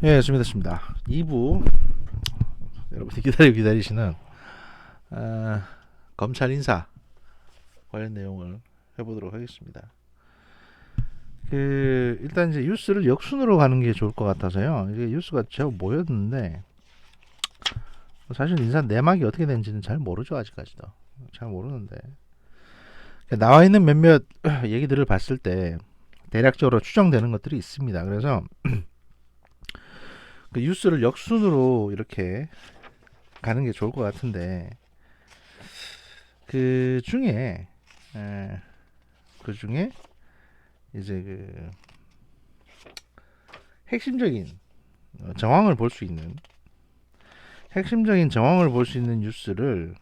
예, 준비됐습니다. 2부 여러분이 기다리시는 검찰 인사 관련 내용을 해보도록 하겠습니다. 일단 이제 뉴스를 역순으로 가는 게 좋을 것 같아서요. 이게 뉴스가 제법 모였는데 사실 인사 내막이 어떻게 되는지는 잘 모르죠. 아직까지도 잘 모르는데 나와 있는 몇몇 얘기들을 봤을 때 대략적으로 추정되는 것들이 있습니다. 그래서 그 뉴스를 역순으로 이렇게 가는 게 좋을 것 같은데 그 중에 에, 그 중에 이제 그 핵심적인 정황을 볼 수 있는 핵심적인 정황을 볼 수 있는 뉴스를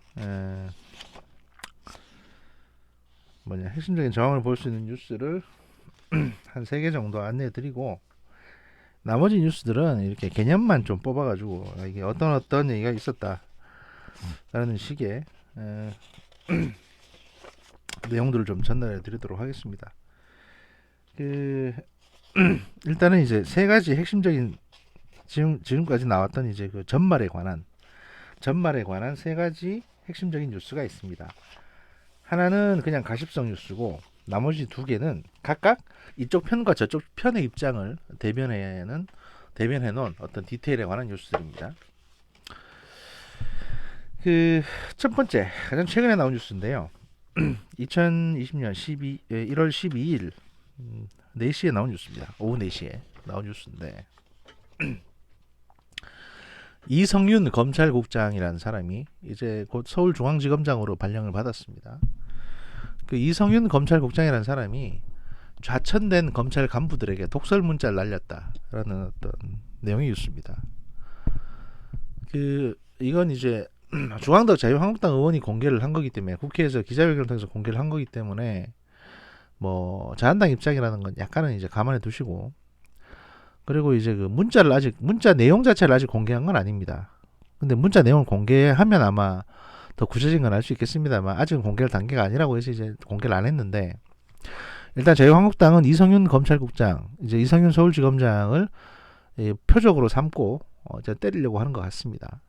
핵심적인 정황을 볼 수 있는 뉴스를 한 3개 정도 안내해 드리고 나머지 뉴스들은 이렇게 개념만 좀 뽑아가지고 이게 어떤 얘기가 있었다라는 식의 내용들을 좀 전달해 드리도록 하겠습니다. 일단은 이제 3가지 핵심적인 지금까지 나왔던 이제 그 전말에 관한 3가지 핵심적인 뉴스가 있습니다. 하나는 그냥 가십성 뉴스고 나머지 2개는 각각 이쪽 편과 저쪽 편의 입장을 대변해 놓은 어떤 디테일에 관한 뉴스들입니다. 그 첫 번째 가장 최근에 나온 뉴스인데요. 2020년 1월 12일 4시에 나온 뉴스입니다. 오후 4시에 나온 뉴스인데 이성윤 검찰국장이라는 사람이 이제 곧 서울중앙지검장으로 발령을 받았습니다. 그 이성윤 검찰국장이라는 사람이 좌천된 검찰 간부들에게 독설 문자를 날렸다라는 어떤 내용이 있습니다. 이건 이제 중앙당 자유한국당 의원이 공개를 한 거기 때문에 국회에서 기자회견을 통해서 공개를 한 거기 때문에 뭐 자한당 입장이라는 건 약간은 이제 감안해 두시고 그리고 이제 그 문자 내용 자체를 아직 공개한 건 아닙니다. 근데 문자 내용을 공개하면 아마 더 구체적인 건 알 수 있겠습니다만 아직은 공개할 단계가 아니라고 해서 이제 공개를 안 했는데 일단 자유한국당은 이성윤 검찰국장, 이제 이성윤 서울지검장을 표적으로 삼고 이제 때리려고 하는 것 같습니다.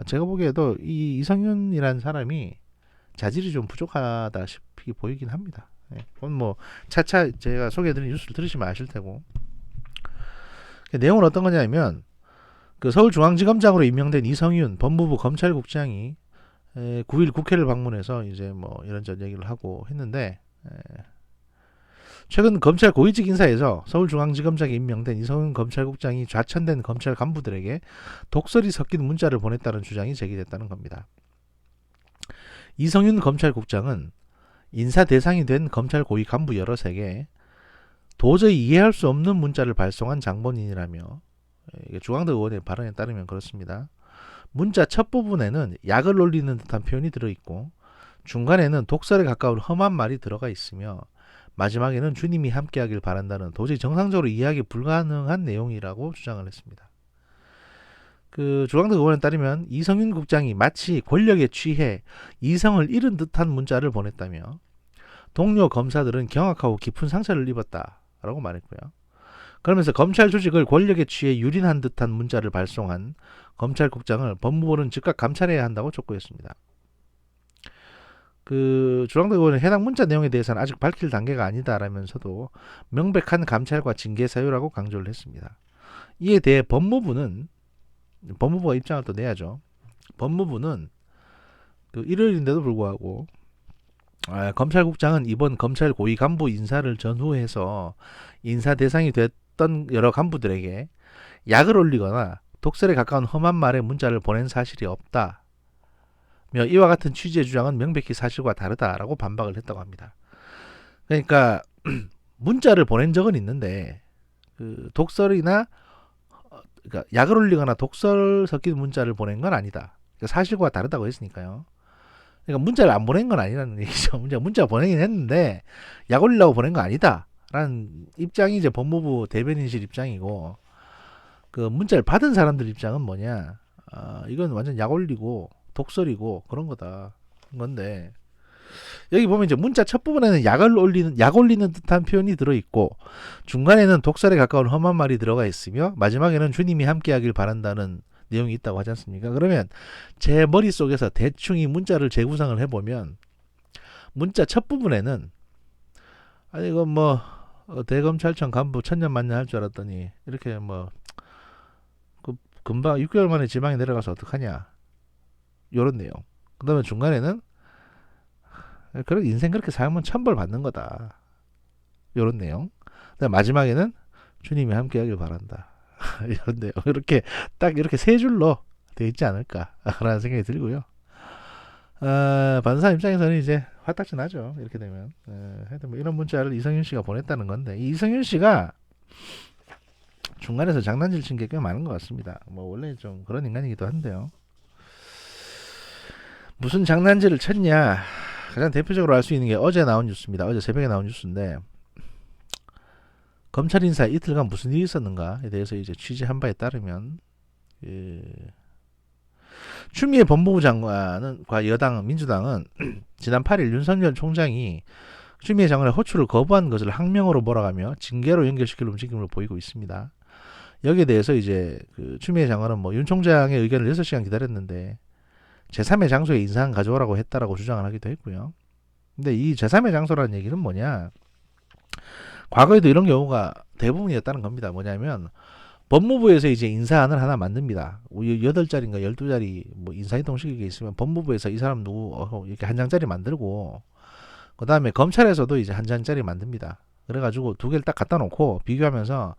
제가 보기에도 이 이성윤이라는 사람이 자질이 좀 부족하다시피 보이긴 합니다. 그건 뭐 차차 제가 소개해드린 뉴스를 들으시면 아실 테고 내용은 어떤 거냐면 그 서울중앙지검장으로 임명된 이성윤 법무부 검찰국장이 9일 국회를 방문해서 이제 뭐 이런저런 얘기를 하고 했는데 최근 검찰 고위직 인사에서 서울중앙지검장에 임명된 이성윤 검찰국장이 좌천된 검찰 간부들에게 독설이 섞인 문자를 보냈다는 주장이 제기됐다는 겁니다. 이성윤 검찰국장은 인사 대상이 된 검찰 고위 간부 여럿에게 도저히 이해할 수 없는 문자를 발송한 장본인이라며 중앙당 의원의 발언에 따르면 그렇습니다. 문자 첫 부분에는 약을 올리는 듯한 표현이 들어있고 중간에는 독설에 가까운 험한 말이 들어가 있으며 마지막에는 주님이 함께하길 바란다는 도저히 정상적으로 이해하기 불가능한 내용이라고 주장을 했습니다. 그 중앙당 의원에 따르면 이성윤 국장이 마치 권력에 취해 이성을 잃은 듯한 문자를 보냈다며 동료 검사들은 경악하고 깊은 상처를 입었다라고 말했고요. 그러면서 검찰 조직을 권력에 취해 유린한 듯한 문자를 발송한 검찰국장을 법무부는 즉각 감찰해야 한다고 촉구했습니다. 그 중앙당 의원은 해당 문자 내용에 대해서는 아직 밝힐 단계가 아니다라면서도 명백한 감찰과 징계 사유라고 강조를 했습니다. 이에 대해 법무부가 입장을 또 내야죠. 법무부는 그 일요일인데도 불구하고 검찰국장은 이번 검찰 고위 간부 인사를 전후해서 인사 대상이 됐던 여러 간부들에게 약을 올리거나 독설에 가까운 험한 말의 문자를 보낸 사실이 없다. 이와 같은 취지의 주장은 명백히 사실과 다르다라고 반박을 했다고 합니다. 그러니까 문자를 보낸 적은 있는데 그 독설이나 그러니까 약을 올리거나 독설 섞인 문자를 보낸 건 아니다. 그러니까 사실과 다르다고 했으니까요. 그러니까 문자를 안 보낸 건 아니라는 얘기죠. 문자 보내긴 했는데 약 올리려고 보낸 거 아니다라는 입장이 이제 법무부 대변인실 입장이고 그 문자를 받은 사람들 입장은 뭐냐? 이건 완전 약 올리고 독설이고 그런 거다. 건데 여기 보면 이제 문자 첫 부분에는 약 올리는 듯한 표현이 들어있고, 중간에는 독설에 가까운 험한 말이 들어가 있으며, 마지막에는 주님이 함께하길 바란다는 내용이 있다고 하지 않습니까? 그러면 제 머릿속에서 대충 이 문자를 재구성을 해보면, 문자 첫 부분에는, 아니 이거 뭐 대검찰청 간부 천년만년 할 줄 알았더니 이렇게 뭐 금방 6개월 만에 지방에 내려가서 어떡하냐, 요런 내용. 그 다음에 중간에는 그런 인생 그렇게 살면 천벌 받는 거다, 요런 내용. 그다음 마지막에는 주님이 함께하길 바란다 이런 내용. 이렇게 딱 이렇게 세 줄로 돼 있지 않을까라는 생각이 들고요. 반사 입장에서는 이제 화딱지 나죠, 이렇게 되면. 하여튼 뭐 이런 문자를 이성윤 씨가 보냈다는 건데, 이 이성윤 씨가 중간에서 장난질 친 게 꽤 많은 것 같습니다. 뭐 원래 좀 그런 인간이기도 한데요. 무슨 장난질을 쳤냐? 가장 대표적으로 알 수 있는 게 어제 나온 뉴스입니다. 어제 새벽에 나온 뉴스인데, 검찰 인사 이틀간 무슨 일이 있었는가에 대해서 이제 취재한 바에 따르면, 추미애 법무부 장관과 여당 민주당은 지난 8일 윤석열 총장이 추미애 장관의 호출을 거부한 것을 항명으로 몰아가며 징계로 연결시킬 움직임을 보이고 있습니다. 여기에 대해서 이제 그 추미애 장관은 뭐 윤 총장의 의견을 6시간 기다렸는데 제3의 장소에 인사한 가져오라고 했다라고 주장을 하기도 했고요. 근데 이 제3의 장소라는 얘기는 뭐냐? 과거에도 이런 경우가 대부분이었다는 겁니다. 뭐냐면 법무부에서 이제 인사안을 하나 만듭니다. 8자리인가 12자리 뭐 인사이동식이 있으면 법무부에서 이 사람 누구 이렇게 한 장짜리 만들고, 그 다음에 검찰에서도 이제 한 장짜리 만듭니다. 그래가지고 두 개를 딱 갖다 놓고 비교하면서,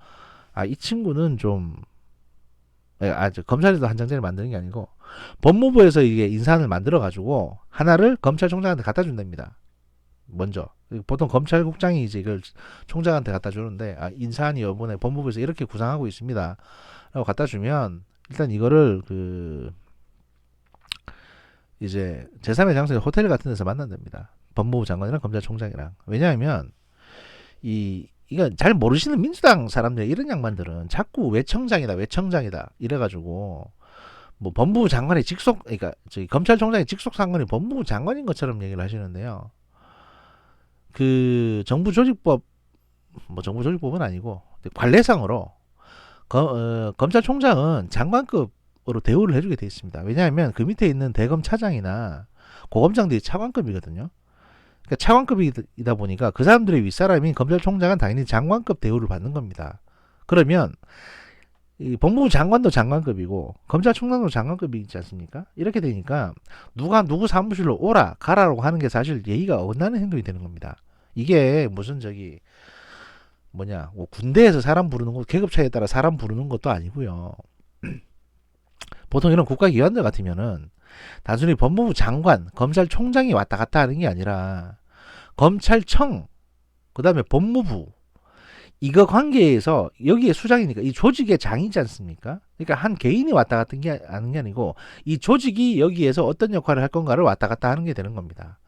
이 친구는 좀, 검찰에서 한 장짜리 만드는 게 아니고 법무부에서 이게 인사안을 만들어가지고 하나를 검찰총장한테 갖다 준답니다. 먼저 보통 검찰국장이 이제 이걸 총장한테 갖다 주는데, 인사안이 이번에 법무부에서 이렇게 구상하고 있습니다 라고 갖다 주면, 일단 이거를 이제 제3의 장소에 호텔 같은 데서 만난답니다. 법무부 장관이랑 검찰총장이랑. 왜냐하면 이거 잘 모르시는 민주당 사람들, 이런 양반들은 자꾸 외청장이다 이래가지고 뭐 법무부 장관의 직속, 그러니까 저기 검찰총장의 직속 상관이 법무부 장관인 것처럼 얘기를 하시는데요. 그 정부 조직법은 아니고 관례상으로 검찰총장은 장관급으로 대우를 해주게 돼 있습니다. 왜냐하면 그 밑에 있는 대검차장이나 고검장들이 차관급이거든요. 그러니까 차관급이다 보니까 그 사람들의 윗사람인 검찰총장은 당연히 장관급 대우를 받는 겁니다. 그러면 이 법무부 장관도 장관급이고 검찰총장도 장관급이지 않습니까? 이렇게 되니까 누가 누구 사무실로 오라 가라라고 하는 게 사실 예의가 어긋나는 행동이 되는 겁니다. 이게 무슨 뭐 군대에서 사람 부르는 것, 계급 차이에 따라 사람 부르는 것도 아니고요. 보통 이런 국가기관들 같으면은 단순히 법무부 장관, 검찰총장이 왔다 갔다 하는 게 아니라 검찰청, 그 다음에 법무부, 이거 관계에서 여기에 수장이니까 이 조직의 장이지 않습니까? 그러니까 한 개인이 왔다 갔다 하는 게 아니고 이 조직이 여기에서 어떤 역할을 할 건가를 왔다 갔다 하는 게 되는 겁니다.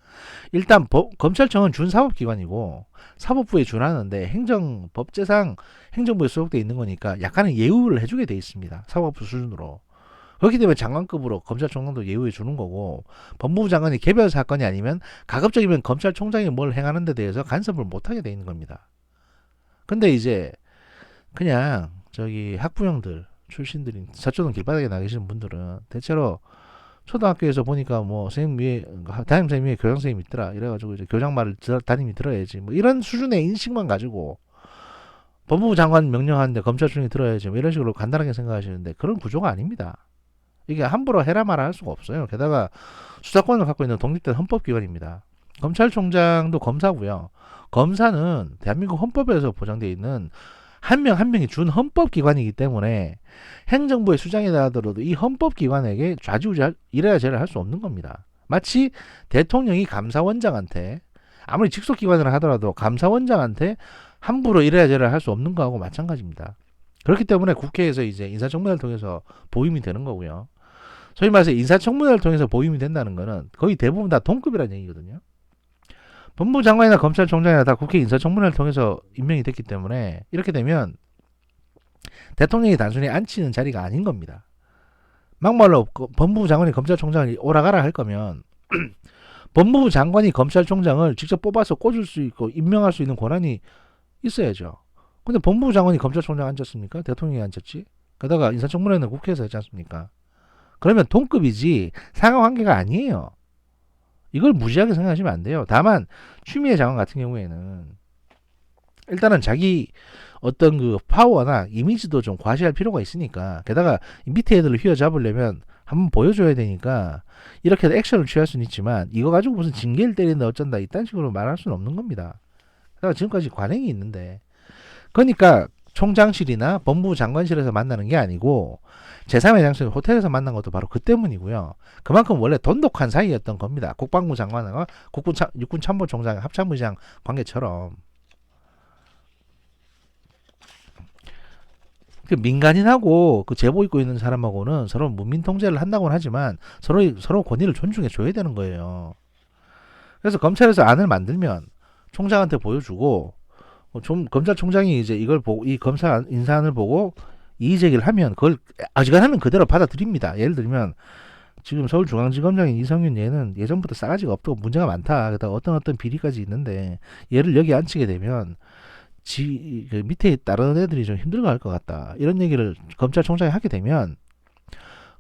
일단 검찰청은 준사법기관이고 사법부에 준하는데 법제상 행정부에 소속돼 있는 거니까 약간의 예우를 해주게 돼 있습니다. 사법부 수준으로. 그렇기 때문에 장관급으로 검찰총장도 예우해 주는 거고, 법무부 장관이 개별 사건이 아니면 가급적이면 검찰총장이 뭘 행하는 데 대해서 간섭을 못하게 돼 있는 겁니다. 근데 이제 그냥 학부형들 출신들인 저초등 길바닥에 나 계시는 분들은 대체로 초등학교에서 보니까 뭐 담임 선생님 위에 교장 선생님 있더라 이래가지고 이제 교장 말을 담임이 들어야지, 뭐 이런 수준의 인식만 가지고 법무부 장관 명령하는데 검찰총장이 들어야지, 뭐 이런 식으로 간단하게 생각하시는데 그런 구조가 아닙니다. 이게 함부로 해라 마라 할 수가 없어요. 게다가 수사권을 갖고 있는 독립된 헌법기관입니다. 검찰총장도 검사고요. 검사는 대한민국 헌법에서 보장되어 있는 한 명 한 명이 준 헌법기관이기 때문에 행정부의 수장이라 하더라도 이 헌법기관에게 좌지우지 이래야 제를 할 수 없는 겁니다. 마치 대통령이 감사원장한테, 아무리 직속기관이라 하더라도 감사원장한테 함부로 이래야 제를 할 수 없는 거하고 마찬가지입니다. 그렇기 때문에 국회에서 이제 인사청문회를 통해서 보임이 되는 거고요. 소위 말해서 인사청문회를 통해서 보임이 된다는 거는 거의 대부분 다 동급이라는 얘기거든요. 법무부 장관이나 검찰총장이나 다 국회 인사청문회를 통해서 임명이 됐기 때문에 이렇게 되면 대통령이 단순히 앉히는 자리가 아닌 겁니다. 막말로 법무부 장관이 검찰총장을 오라가라 할 거면 법무부 장관이 검찰총장을 직접 뽑아서 꽂을 수 있고 임명할 수 있는 권한이 있어야죠. 근데 법무부 장관이 검찰총장 앉았습니까? 대통령이 앉았지. 게다가 인사청문회는 국회에서 했지 않습니까? 그러면 동급이지 상하관계가 아니에요. 이걸 무지하게 생각하시면 안 돼요. 다만 추미애 장관 같은 경우에는 일단은 자기 어떤 그 파워나 이미지도 좀 과시할 필요가 있으니까, 게다가 밑에 애들을 휘어잡으려면 한번 보여줘야 되니까 이렇게 액션을 취할 수는 있지만 이거 가지고 무슨 징계를 때린다 어쩐다 이딴 식으로 말할 수는 없는 겁니다. 그러니까 지금까지 관행이 있는데, 그러니까 총장실이나 법무부 장관실에서 만나는 게 아니고 제3의 장소인 호텔에서 만난 것도 바로 그 때문이고요. 그만큼 원래 돈독한 사이였던 겁니다. 국방부 장관과 육군참모총장 합참의장 관계처럼. 그 민간인하고 그 제보 입고 있는 사람하고는 서로 문민 통제를 한다고는 하지만 서로 권위를 존중해 줘야 되는 거예요. 그래서 검찰에서 안을 만들면 총장한테 보여주고, 좀 검찰총장이 이제 이걸 보고 이 검사 인사안을 보고 이의 제기를 하면 그걸 어지간하면 그대로 받아들입니다. 예를 들면 지금 서울중앙지검장인 이성윤 얘는 예전부터 싸가지가 없고 문제가 많다. 게다가 어떤 비리까지 있는데 얘를 여기 앉히게 되면 그 밑에 다른 애들이 좀 힘들어 할 것 같다. 이런 얘기를 검찰총장이 하게 되면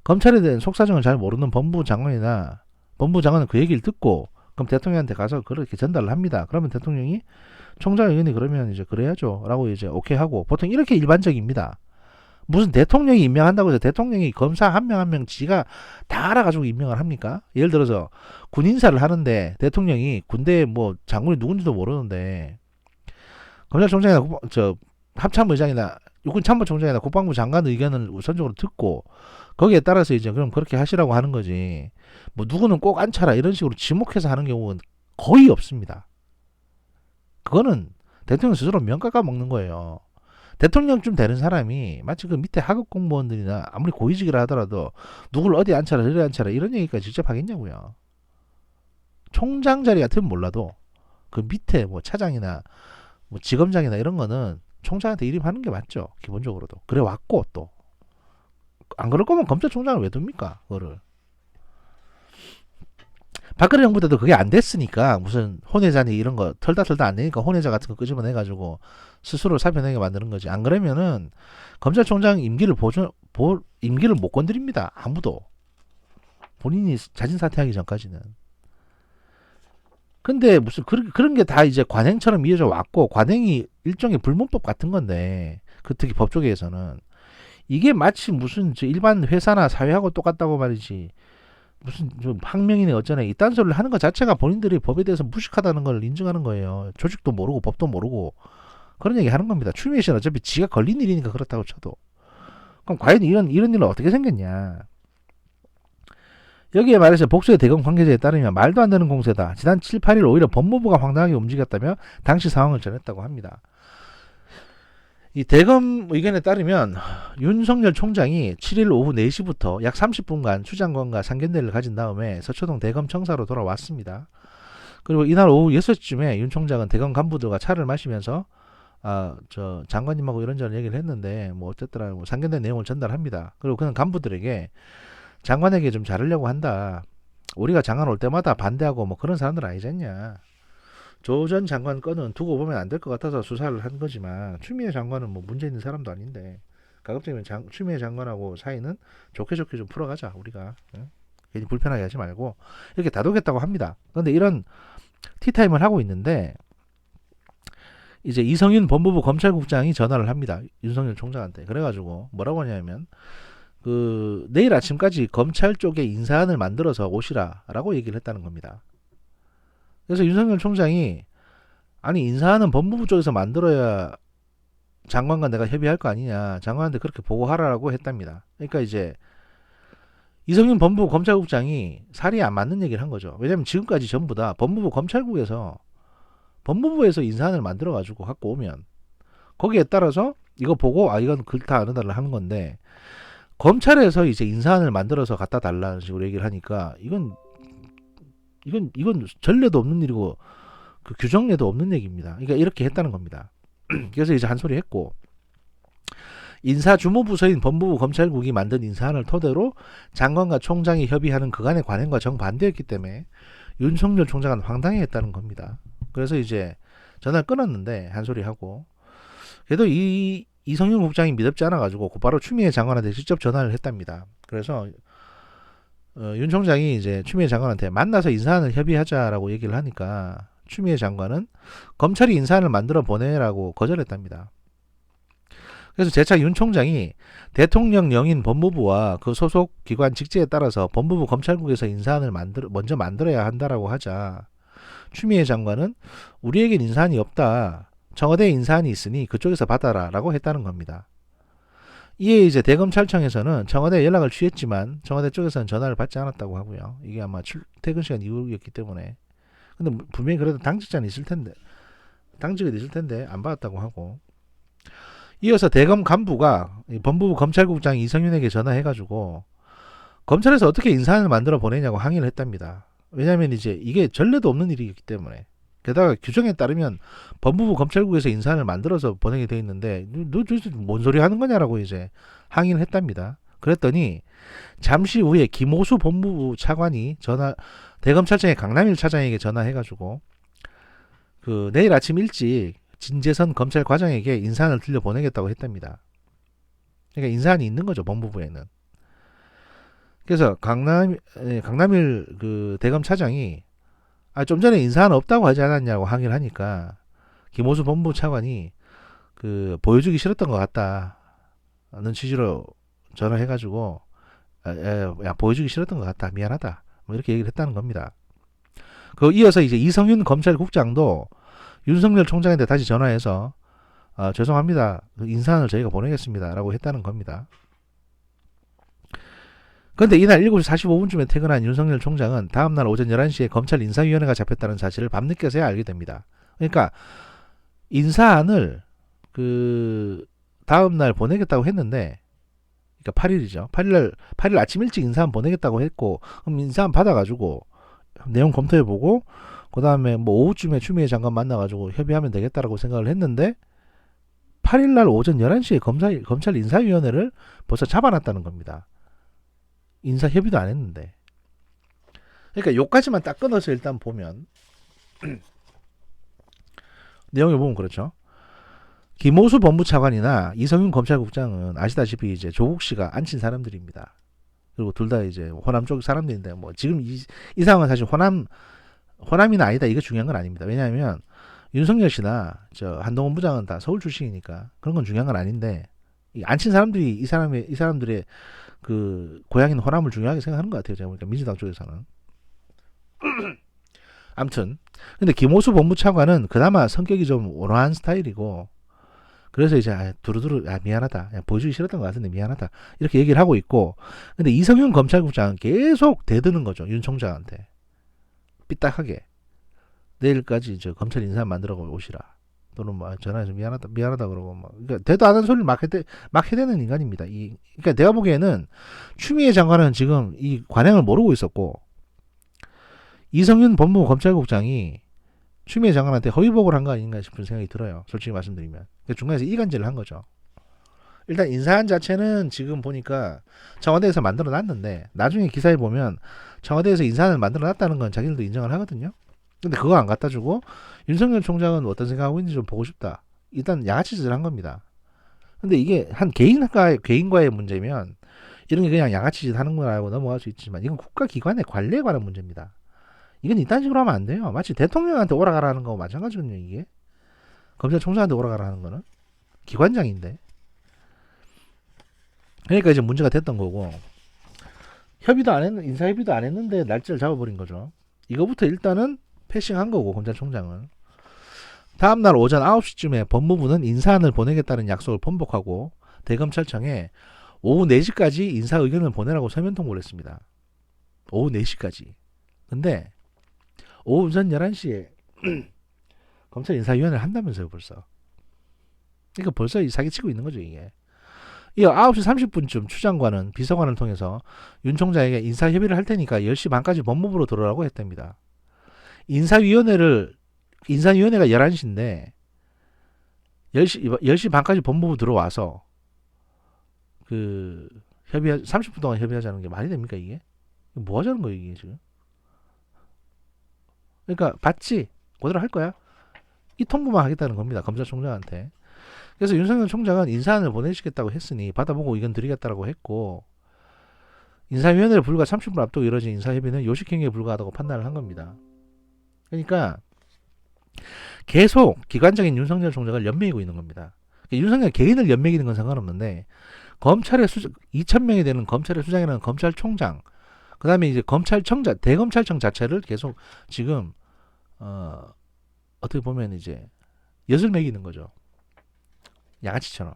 검찰에 대한 속사정을 잘 모르는 법무부 장관은 그 얘기를 듣고 그럼 대통령한테 가서 그렇게 전달을 합니다. 그러면 대통령이 총장 의견이 그러면 이제 그래야죠 라고 이제 오케이 하고, 보통 이렇게 일반적입니다. 무슨 대통령이 임명한다고 해서 대통령이 검사 한 명 한 명 지가 다 알아가지고 임명을 합니까? 예를 들어서 군 인사를 하는데 대통령이 군대 뭐 장군이 누군지도 모르는데 검찰총장이나 합참의장이나 육군참모총장이나 국방부 장관 의견을 우선적으로 듣고 거기에 따라서 이제 그럼 그렇게 하시라고 하는 거지, 뭐 누구는 꼭 앉혀라 이런 식으로 지목해서 하는 경우는 거의 없습니다. 그거는 대통령 스스로 명 깎아 먹는 거예요. 대통령쯤 되는 사람이 마치 그 밑에 하급 공무원들이나 아무리 고위직이라 하더라도 누굴 어디 앉혀라 저리 앉혀라 이런 얘기까지 직접 하겠냐고요. 총장 자리 같으면 몰라도 그 밑에 뭐 차장이나 뭐 지검장이나 이런 거는 총장한테 일임하는 게 맞죠. 기본적으로도 그래 왔고, 또 안 그럴 거면 검찰총장을 왜 둡니까? 그거를 박근혜 정부 때도 그게 안 됐으니까 무슨 혼외자니 이런 거 털다 안 되니까 혼외자 같은 거 끄집어내가지고 스스로 사표내게 만드는 거지. 안 그러면은 검찰총장 임기를 못 건드립니다. 아무도. 본인이 자진 사퇴하기 전까지는. 근데 무슨 그런 게 다 이제 관행처럼 이어져 왔고, 관행이 일종의 불문법 같은 건데, 특히 법조계에서는 이게 마치 무슨 일반 회사나 사회하고 똑같다고 말이지, 무슨 좀 학명이네 어쩌네 이딴 소리를 하는 것 자체가 본인들이 법에 대해서 무식하다는 걸 인정하는 거예요. 조직도 모르고 법도 모르고 그런 얘기 하는 겁니다. 추미애 씨는 어차피 지가 걸린 일이니까 그렇다고 쳐도. 그럼 과연 이런 일은 어떻게 생겼냐. 여기에 말해서 복수의 대검 관계자에 따르면 말도 안 되는 공세다. 지난 7, 8일 오히려 법무부가 황당하게 움직였다며 당시 상황을 전했다고 합니다. 이 대검 의견에 따르면 윤석열 총장이 7일 오후 4시부터 약 30분간 추 장관과 상견례를 가진 다음에 서초동 대검 청사로 돌아왔습니다. 그리고 이날 오후 6시쯤에 윤 총장은 대검 간부들과 차를 마시면서 장관님하고 이런저런 얘기를 했는데 뭐 어쨌더라 뭐 상견례 내용을 전달합니다. 그리고 그는 간부들에게 장관에게 좀 잘하려고 한다. 우리가 장관 올 때마다 반대하고 뭐 그런 사람들 아니잖냐. 조 전 장관 건은 두고 보면 안 될 것 같아서 수사를 한 거지만 추미애 장관은 뭐 문제 있는 사람도 아닌데 가급적이면 추미애 장관하고 사이는 좋게 좀 풀어가자 우리가. 괜히 불편하게 하지 말고 이렇게 다독였다고 합니다. 그런데 이런 티타임을 하고 있는데 이제 이성윤 법무부 검찰국장이 전화를 합니다. 윤석열 총장한테. 그래가지고 뭐라고 하냐면 내일 아침까지 검찰 쪽에 인사안을 만들어서 오시라라고 얘기를 했다는 겁니다. 그래서 윤석열 총장이 아니 인사안은 법무부 쪽에서 만들어야 장관과 내가 협의할 거 아니냐. 장관한테 그렇게 보고하라고 했답니다. 그러니까 이제 이성윤 법무부 검찰국장이 살이 안 맞는 얘기를 한 거죠. 왜냐하면 지금까지 전부 다 법무부 검찰국에서 법무부에서 인사안을 만들어가지고 갖고 오면 거기에 따라서 이거 보고 이건 그렇다 안 하다를 하는 건데 검찰에서 이제 인사안을 만들어서 갖다 달라는 식으로 얘기를 하니까 이건 전례도 없는 일이고 그 규정례도 없는 얘기입니다. 그러니까 이렇게 했다는 겁니다. 그래서 이제 한 소리 했고 인사주무부서인 법무부 검찰국이 만든 인사안을 토대로 장관과 총장이 협의하는 그간의 관행과 정반대였기 때문에 윤석열 총장은 황당해했다는 겁니다. 그래서 이제 전화를 끊었는데 한 소리 하고, 그래도 이 이성윤 국장이 믿었지 않아가지고 곧바로 추미애 장관한테 직접 전화를 했답니다. 그래서 윤 총장이 이제 추미애 장관한테 만나서 인사안을 협의하자라고 얘기를 하니까 추미애 장관은 검찰이 인사안을 만들어 보내라고 거절했답니다. 그래서 재차 윤 총장이 대통령령인 법무부와 그 소속 기관 직제에 따라서 법무부 검찰국에서 인사안을 먼저 만들어야 한다라고 하자, 추미애 장관은 우리에겐 인사안이 없다, 청와대에 인사안이 있으니 그쪽에서 받아라 라고 했다는 겁니다. 이에 이제 대검찰청에서는 청와대에 연락을 취했지만 청와대 쪽에서는 전화를 받지 않았다고 하고요. 이게 아마 퇴근 시간 이후였기 때문에. 근데 분명히 그래도 당직자는 있을 텐데, 당직은 있을 텐데 안 받았다고 하고. 이어서 대검 간부가 법무부 검찰국장 이성윤에게 전화해가지고 검찰에서 어떻게 인사안을 만들어 보내냐고 항의를 했답니다. 왜냐하면 이제 이게 전례도 없는 일이기 때문에. 게다가 규정에 따르면 법무부 검찰국에서 인사안을 만들어서 보내게 돼 있는데 너 도대체 뭔 소리 하는 거냐라고 이제 항의를 했답니다. 그랬더니 잠시 후에 김호수 법무부 차관이 대검찰청의 강남일 차장에게 전화해가지고 그 내일 아침 일찍 진재선 검찰과장에게 인사안을 들려 보내겠다고 했답니다. 그러니까 인사안이 있는 거죠, 법무부에는. 그래서 강남일 그 대검 차장이 좀 전에 인사안 없다고 하지 않았냐고 항의를 하니까 김호수 법무부 차관이 그 보여주기 싫었던 것 같다는 취지로 전화해가지고 야 보여주기 싫었던 것 같다, 미안하다, 뭐 이렇게 얘기를 했다는 겁니다. 그 이어서 이제 이성윤 검찰국장도 윤석열 총장한테 다시 전화해서 죄송합니다, 인사안을 저희가 보내겠습니다라고 했다는 겁니다. 그런데 이날 7시 45분쯤에 퇴근한 윤석열 총장은 다음날 오전 11시에 검찰 인사위원회가 잡혔다는 사실을 밤늦게서야 알게 됩니다. 그러니까 인사안을 그 다음날 보내겠다고 했는데, 그러니까 8일이죠. 8일 아침 일찍 인사안 보내겠다고 했고, 그럼 인사안 받아가지고 내용 검토해보고 그 다음에 뭐 오후쯤에 추미애 장관 만나가지고 협의하면 되겠다라고 생각을 했는데 8일날 오전 11시에 검찰 인사위원회를 벌써 잡아놨다는 겁니다. 인사 협의도 안 했는데. 그러니까 요까지만 딱 끊어서 일단 보면 내용을 보면 그렇죠. 김호수 법무차관이나 이성윤 검찰국장은 아시다시피 이제 조국 씨가 안친 사람들입니다. 그리고 둘 다 이제 호남 쪽 사람들인데 뭐 지금 이 상황은 사실 호남이나 아니다 이게 중요한 건 아닙니다. 왜냐하면 윤석열 씨나 저 한동훈 부장은 다 서울 출신이니까 그런 건 중요한 건 아닌데, 안친 사람들이 이 사람들의 그 고향인 호남을 중요하게 생각하는 것 같아요. 제가 보니까 민주당 쪽에서는. 아무튼 근데 김호수 법무차관은 그나마 성격이 좀 온화한 스타일이고, 그래서 이제 두루두루 미안하다, 보여주기 싫었던 것 같은데 미안하다 이렇게 얘기를 하고 있고, 근데 이성윤 검찰국장은 계속 대드는 거죠, 윤 총장한테. 삐딱하게 내일까지 저 검찰 인사 만들어 오시라, 또는 뭐 전화해서 미안하다 그러고 뭐, 그러니까 대도 안 하는 소리를 막 해대는 인간입니다. 그러니까 내가 보기에는 추미애 장관은 지금 이 관행을 모르고 있었고, 이성윤 법무부 검찰국장이 추미애 장관한테 허위복을 한 거 아닌가 싶은 생각이 들어요. 솔직히 말씀드리면. 그러니까 중간에서 이간질을 한 거죠. 일단 인사안 자체는 지금 보니까 청와대에서 만들어 놨는데, 나중에 기사에 보면 청와대에서 인사안을 만들어 놨다는 건 자기들도 인정을 하거든요. 근데 그거 안 갖다 주고 윤석열 총장은 어떤 생각하고 있는지 좀 보고 싶다, 일단 양아치 짓을 한 겁니다. 근데 이게 한 개인과의 문제면 이런 게 그냥 양아치 짓 하는 거라고 넘어갈 수 있지만, 이건 국가기관의 관리에 관한 문제입니다. 이건 이딴 식으로 하면 안 돼요. 마치 대통령한테 오라가라는 거와 마찬가지거든요. 이게 검찰총장한테 오라가라는 거는 기관장인데. 그러니까 이제 문제가 됐던 거고, 인사 협의도 안 했는데 날짜를 잡아버린 거죠. 이거부터 일단은 패싱한 거고, 검찰총장은. 다음날 오전 9시쯤에 법무부는 인사안을 보내겠다는 약속을 번복하고 대검찰청에 오후 4시까지 인사 의견을 보내라고 서면 통보를 했습니다. 오후 4시까지. 근데 오전 11시에 검찰 인사위원회를 한다면서요, 벌써. 그러니까 벌써 사기치고 있는 거죠, 이게. 이어 9시 30분쯤 추 장관은 비서관을 통해서 윤 총장에게 인사 협의를 할 테니까 10시 반까지 법무부로 들어오라고 했답니다. 인사위원회가 11시인데 10시 반까지 법무부 들어와서 그 30분 동안 협의하자는 게 말이 됩니까, 이게? 뭐 하자는 거예요, 이게 지금? 그러니까 받지. 그대로 할 거야. 이 통보만 하겠다는 겁니다. 검찰총장한테. 그래서 윤석열 총장은 인사안을 보내시겠다고 했으니 받아보고 의견 드리겠다라고 했고, 인사위원회를 불과 30분 앞두고 이뤄진 인사협의는 요식행위에 불과하다고 판단을 한 겁니다. 그러니까 계속 기관장인 윤석열 총장을 연매이고 있는 겁니다. 그러니까 윤석열 개인을 연매이는 건 상관없는데, 검찰의 2,000명이 되는 검찰의 수장이라는 검찰총장, 그 다음에 이제 검찰청장, 대검찰청 자체를 계속 지금 어떻게 보면 이제 엿을 매기는 거죠. 양아치처럼.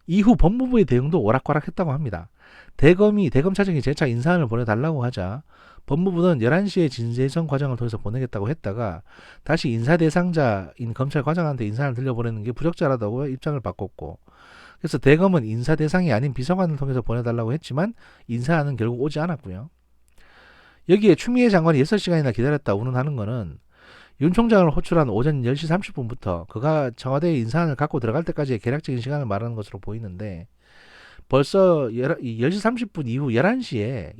이후 법무부의 대응도 오락가락했다고 합니다. 대검찰청이 재차 인사안을 보내달라고 하자 법무부는 11시에 진세청 과장을 통해서 보내겠다고 했다가 다시 인사 대상자인 검찰 과장한테 인사안을 들려보내는 게 부적절하다고 입장을 바꿨고, 그래서 대검은 인사 대상이 아닌 비서관을 통해서 보내달라고 했지만 인사안은 결국 오지 않았고요. 여기에 추미애 장관이 6시간이나 기다렸다 운운하는 거는 윤 총장을 호출한 오전 10시 30분부터 그가 청와대에 인사안을 갖고 들어갈 때까지의 계략적인 시간을 말하는 것으로 보이는데, 벌써 10시 30분 이후 11시에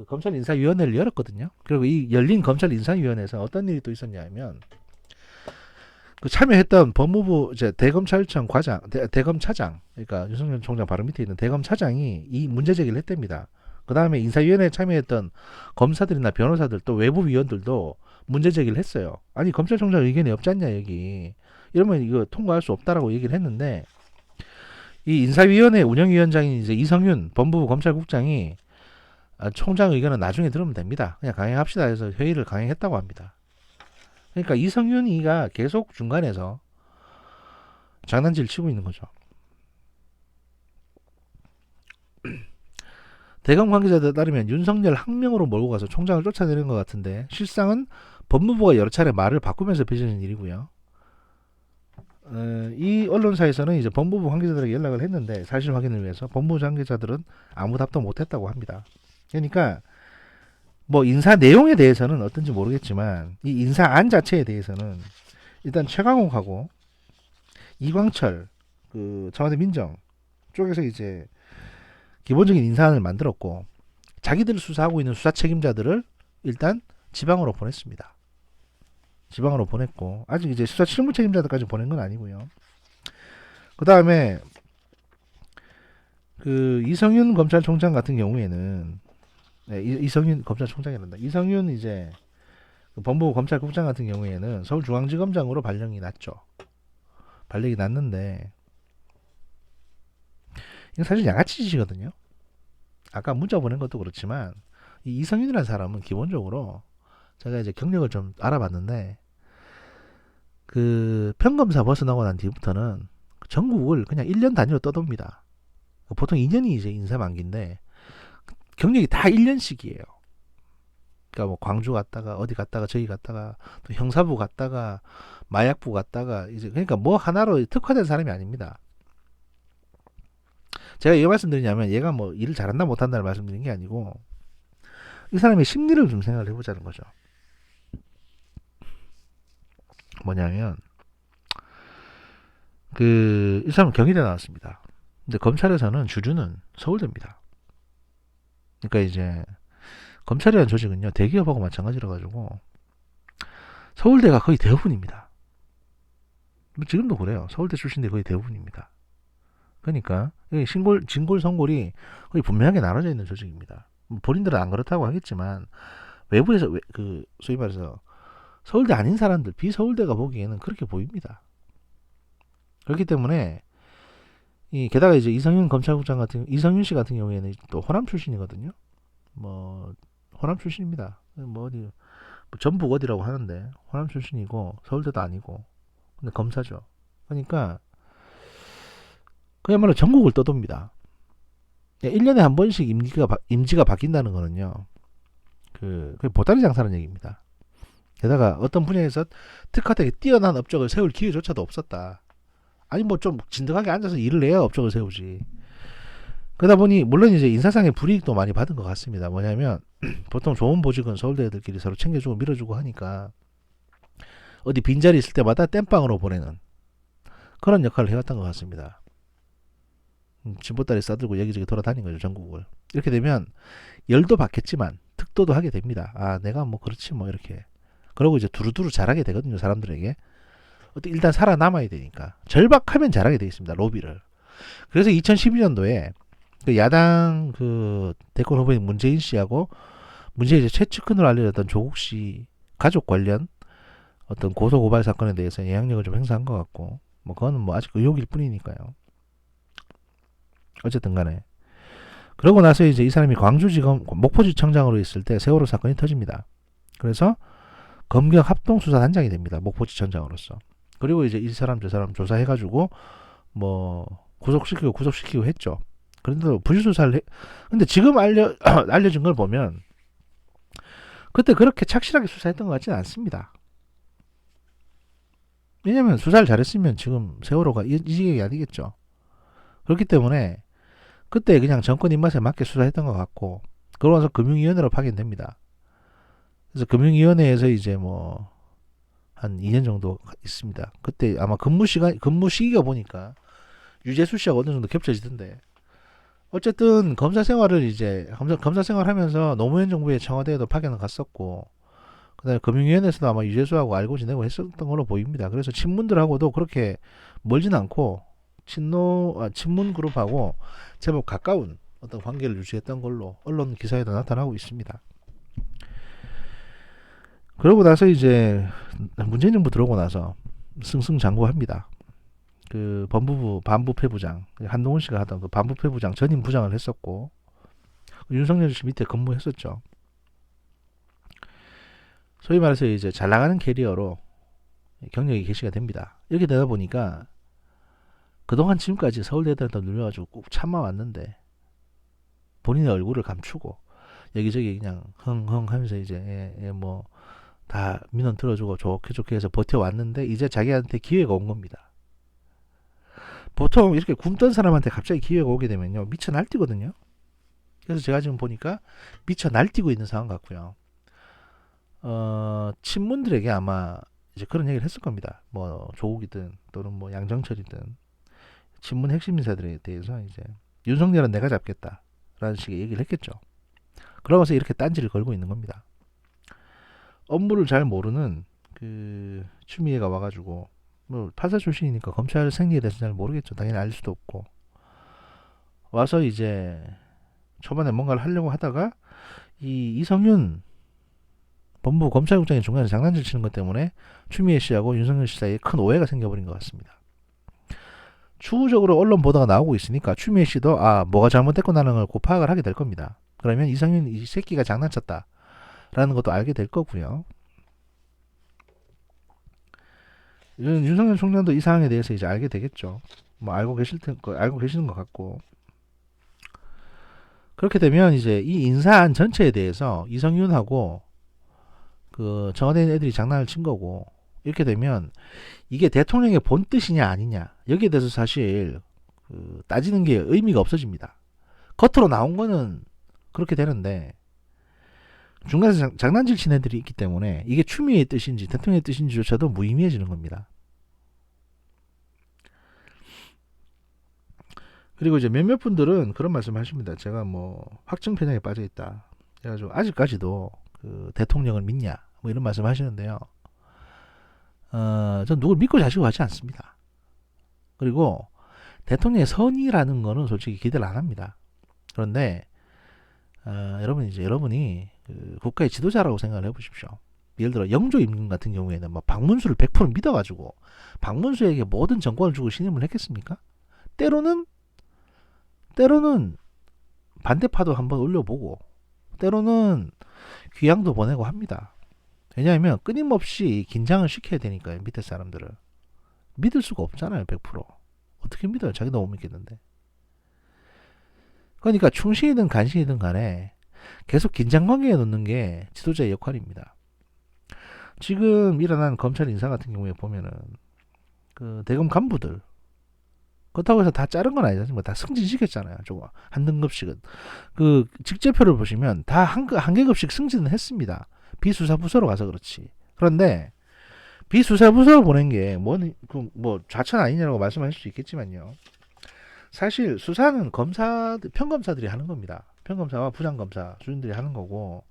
검찰 인사위원회를 열었거든요. 그리고 이 열린 검찰 인사위원회에서 어떤 일이 또 있었냐 하면, 그 참여했던 법무부 이제 대검찰청 과장, 대검차장, 그러니까 윤석열 총장 바로 밑에 있는 대검차장이 이 문제 제기를 했답니다. 그 다음에 인사위원회에 참여했던 검사들이나 변호사들 또 외부 위원들도 문제 제기를 했어요. 아니 검찰총장 의견이 없지 않냐 여기. 이러면 이거 통과할 수 없다라고 얘기를 했는데, 이 인사위원회 운영위원장인 이제 이성윤 법무부 검찰국장이 총장 의견은 나중에 들으면 됩니다. 그냥 강행합시다 해서 회의를 강행했다고 합니다. 그러니까 이성윤이가 계속 중간에서 장난질 치고 있는 거죠. 대검 관계자들 따르면 윤석열 항명으로 몰고 가서 총장을 쫓아내는 것 같은데, 실상은 법무부가 여러 차례 말을 바꾸면서 빚어진 일이고요. 이 언론사에서는 이제 법무부 관계자들에게 연락을 했는데 사실 확인을 위해서 법무부 관계자들은 아무 답도 못했다고 합니다. 그러니까 뭐 인사 내용에 대해서는 어떤지 모르겠지만 이 인사안 자체에 대해서는 일단 최강욱하고 이광철 그 청와대 민정 쪽에서 이제 기본적인 인사안을 만들었고, 자기들을 수사하고 있는 수사 책임자들을 일단 지방으로 보냈습니다. 지방으로 보냈고, 아직 이제 수사 실무 책임자들까지 보낸 건 아니고요. 그 다음에 그 이성윤 검찰총장 같은 경우에는, 이성윤 검찰총장이란다. 이성윤 이제 그 법무부 검찰국장 같은 경우에는 서울중앙지검장으로 발령이 났죠. 발령이 났는데 이건 사실 양아치 짓이거든요. 아까 문자 보낸 것도 그렇지만 이 이성윤이라는 사람은 기본적으로 제가 이제 경력을 좀 알아봤는데, 그 평검사 벗어나고 난 뒤부터는 전국을 그냥 1년 단위로 떠돕니다. 보통 2년이 이제 인사 만기인데 경력이 다 1년씩이에요. 그러니까 뭐 광주 갔다가 어디 갔다가 저기 갔다가 또 형사부 갔다가 마약부 갔다가 이제, 그러니까 뭐 하나로 특화된 사람이 아닙니다. 제가 이 말씀 드리냐면 얘가 뭐 일을 잘한다 못한다를 말씀드린 게 아니고 이 사람의 심리를 좀 생각을 해보자는 거죠. 뭐냐면 이 사람은 경희대 나왔습니다. 근데 검찰에서는 주주는 서울대입니다. 그러니까 이제 검찰이라는 조직은요 대기업하고 마찬가지라 가지고 서울대가 거의 대부분입니다. 지금도 그래요. 서울대 출신들이 거의 대부분입니다. 그러니까 진골 성골이 거의 분명하게 나눠져 있는 조직입니다. 본인들은 안 그렇다고 하겠지만 외부에서 소위 말해서 서울대 아닌 사람들, 비서울대가 보기에는 그렇게 보입니다. 그렇기 때문에 게다가 이제 이성윤 씨 같은 경우에는 또 호남 출신이거든요. 뭐 호남 출신입니다. 뭐 어디 뭐 전북 어디라고 하는데 호남 출신이고 서울대도 아니고 근데 검사죠. 그러니까 그야말로 전국을 떠돕니다. 1년에 한 번씩 임지가 바뀐다는 거는요. 그게 보따리 장사라는 얘기입니다. 게다가 어떤 분야에서 특화되게 뛰어난 업적을 세울 기회조차도 없었다. 아니 뭐 좀 진득하게 앉아서 일을 해야 업적을 세우지. 그러다 보니 물론 이제 인사상의 불이익도 많이 받은 것 같습니다. 뭐냐면 보통 좋은 보직은 서울대 애들끼리 서로 챙겨주고 밀어주고 하니까 어디 빈자리 있을 때마다 땜빵으로 보내는 그런 역할을 해왔던 것 같습니다. 진보다리 싸들고 여기저기 돌아다닌 거죠, 전국을. 이렇게 되면 열도 받겠지만 득도도 하게 됩니다. 아, 내가 뭐 그렇지 뭐 이렇게. 그러고 이제 두루두루 잘하게 되거든요, 사람들에게. 일단 살아남아야 되니까. 절박하면 잘하게 돼 있습니다, 로비를. 그래서 2012년도에 그 야당 그 대권 후보인 문재인 씨하고 문재인의 최측근으로 알려졌던 조국 씨 가족 관련 어떤 고소 고발 사건에 대해서 영향력을 좀 행사한 것 같고, 뭐 그거는 뭐 아직 의혹일 뿐이니까요. 어쨌든 간에. 그러고 나서 이제 이 사람이 광주지검 목포지청장으로 있을 때 세월호 사건이 터집니다. 그래서 검경 합동수사단장이 됩니다. 목포지청장으로서. 그리고 이제 이 사람 저 사람 조사해가지고 뭐 구속시키고 했죠. 그런데 부실수사를 근데 지금 알려진 걸 보면 그때 그렇게 착실하게 수사했던 것 같지는 않습니다. 왜냐면 수사를 잘했으면 지금 세월호가 이 지경이 아니겠죠. 그렇기 때문에 그때 그냥 정권 입맛에 맞게 수사했던 것 같고, 그러고 나서 금융위원회로 파견됩니다. 그래서 금융위원회에서 이제 뭐 한 2년 정도 있습니다. 그때 아마 근무 시기가 보니까 유재수 씨하고 어느 정도 겹쳐지던데, 어쨌든 검사 생활을 이제 검사 생활하면서 노무현 정부의 청와대에도 파견을 갔었고, 그다음에 금융위원회에서도 아마 유재수하고 알고 지내고 했었던 걸로 보입니다. 그래서 친문들하고도 그렇게 멀진 않고 친문 그룹하고 제법 가까운 어떤 관계를 유지했던 걸로 언론 기사에도 나타나고 있습니다. 그러고 나서 이제 문재인 정부 들어오고 나서 승승장구합니다. 그 반부패부장 한동훈 씨가 하던 그 반부패부장 전임 부장을 했었고, 윤석열 씨 밑에 근무했었죠. 소위 말해서 이제 잘 나가는 캐리어로 경력이 개시가 됩니다. 이렇게 되다 보니까 그동안 지금까지 서울대들한테 눌려가지고 꾹 참아왔는데 본인의 얼굴을 감추고 여기저기 그냥 흥흥 하면서 이제 뭐 다 민원 들어주고 좋게 해서 버텨왔는데 이제 자기한테 기회가 온 겁니다. 보통 이렇게 굶던 사람한테 갑자기 기회가 오게 되면요, 미쳐 날뛰거든요. 그래서 제가 지금 보니까 미쳐 날뛰고 있는 상황 같고요. 친문들에게 아마 이제 그런 얘기를 했을 겁니다. 뭐 조국이든 또는 뭐 양정철이든 친문 핵심 인사들에 대해서 이제 윤석열은 내가 잡겠다라는 식의 얘기를 했겠죠. 그러면서 이렇게 딴지를 걸고 있는 겁니다. 업무를 잘 모르는 그 추미애가 와가지고, 뭐 판사 출신이니까 검찰 생리에 대해서 잘 모르겠죠. 당연히 알 수도 없고, 와서 이제 초반에 뭔가를 하려고 하다가 이 이성윤 법무부 검찰국장이 중간에 장난질 치는 것 때문에 추미애 씨하고 윤석열 씨 사이에 큰 오해가 생겨버린 것 같습니다. 추후적으로 언론 보도가 나오고 있으니까 추미애 씨도 뭐가 잘못됐구나라는 걸 곧 파악을 하게 될 겁니다. 그러면 이성윤 이 새끼가 장난쳤다 라는 것도 알게 될 거고요. 윤석열 총장도 이 상황에 대해서 이제 알게 되겠죠. 뭐 알고 계시는 것 같고, 그렇게 되면 이제 이 인사안 전체에 대해서 이성윤하고 그 청와대 애들이 장난을 친 거고, 이렇게 되면 이게 대통령의 본 뜻이냐 아니냐 여기에 대해서 사실 따지는 게 의미가 없어집니다. 겉으로 나온 거는 그렇게 되는데 중간에서 장난질 친 애들이 있기 때문에 이게 추미애의 뜻인지 대통령의 뜻인지조차도 무의미해지는 겁니다. 그리고 이제 몇몇 분들은 그런 말씀을 하십니다. 제가 뭐 확증 편향에 빠져 있다. 그래가지고 아직까지도 그 대통령을 믿냐 뭐 이런 말씀 하시는데요. 전 누굴 믿고 자시고 하지 않습니다. 그리고 대통령의 선의라는 거는 솔직히 기대를 안 합니다. 그런데 여러분이 그 국가의 지도자라고 생각을 해보십시오. 예를 들어 영조 임금 같은 경우에는 뭐 박문수를 100% 믿어가지고 박문수에게 모든 정권을 주고 신임을 했겠습니까? 때로는 반대파도 한번 올려보고 때로는 귀양도 보내고 합니다. 왜냐하면 끊임없이 긴장을 시켜야 되니까요. 밑에 사람들을 믿을 수가 없잖아요. 100% 어떻게 믿어요? 자기도 못 믿겠는데. 그러니까 충신이든 간신이든 간에 계속 긴장관계에 놓는 게 지도자의 역할입니다. 지금 일어난 검찰 인사 같은 경우에 보면은 그 대검 간부들 그렇다고 해서 다 자른 건 아니잖아요. 다 승진시켰잖아요. 저거 한 등급씩은. 그 직제표를 보시면 다 한 계급씩 승진을 했습니다. 비수사부서로 가서 그렇지. 그런데 비수사부서로 보낸 게 뭐 좌천 아니냐라고 말씀하실 수 있겠지만요. 사실 수사는 평검사들이 하는 겁니다. 평검사와 부장검사 수준들이 하는 거고,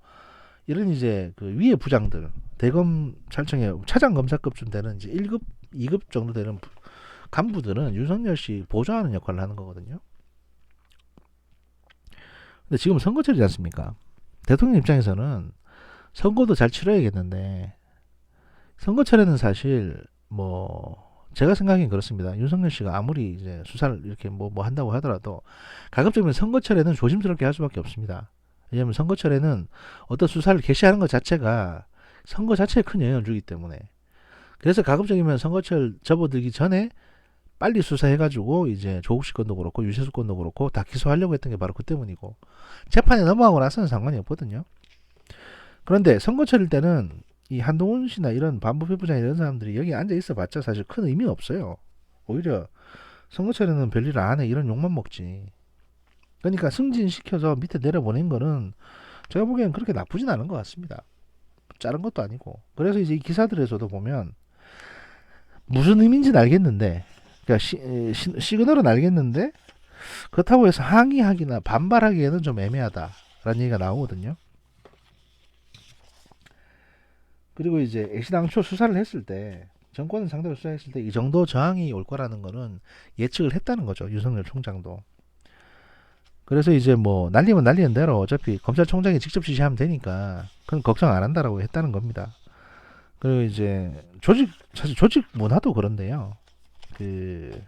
이런 이제 그 위에 부장들, 대검찰청의 차장검사급쯤 되는 이제 1급, 2급 정도 되는 간부들은 윤석열 씨 보좌하는 역할을 하는 거거든요. 근데 지금 선거철이지 않습니까? 대통령 입장에서는 선거도 잘 치러야겠는데, 선거철에는 사실 제가 생각엔 그렇습니다. 윤석열 씨가 아무리 이제 수사를 이렇게 뭐 한다고 하더라도 가급적이면 선거철에는 조심스럽게 할 수밖에 없습니다. 왜냐하면 선거철에는 어떤 수사를 개시하는 것 자체가 선거 자체에 큰 영향을 주기 때문에, 그래서 가급적이면 선거철 접어들기 전에 빨리 수사해가지고 이제 조국 씨 건도 그렇고 유재수 건도 그렇고 다 기소하려고 했던 게 바로 그 때문이고, 재판에 넘어가고 나서는 상관이 없거든요. 그런데 선거철일 때는 이 한동훈 씨나 이런 반부패부장 이런 사람들이 여기 앉아 있어봤자 사실 큰 의미는 없어요. 오히려 선거철에는 별일 안 해 이런 욕만 먹지. 그러니까 승진시켜서 밑에 내려보낸 거는 제가 보기엔 그렇게 나쁘진 않은 것 같습니다. 자른 것도 아니고. 그래서 이제 이 기사들에서도 보면 무슨 의미인지는 알겠는데, 그러니까 시그널은 알겠는데 그렇다고 해서 항의하기나 반발하기에는 좀 애매하다라는 얘기가 나오거든요. 그리고 이제 애시당초 수사를 했을 때, 정권을 상대로 수사했을 때 이 정도 저항이 올 거라는 거는 예측을 했다는 거죠. 윤석열 총장도. 그래서 이제 뭐 날리면 날리는 대로 어차피 검찰총장이 직접 지시하면 되니까 그건 걱정 안 한다라고 했다는 겁니다. 그리고 이제 사실 조직 문화도 그런데요. 그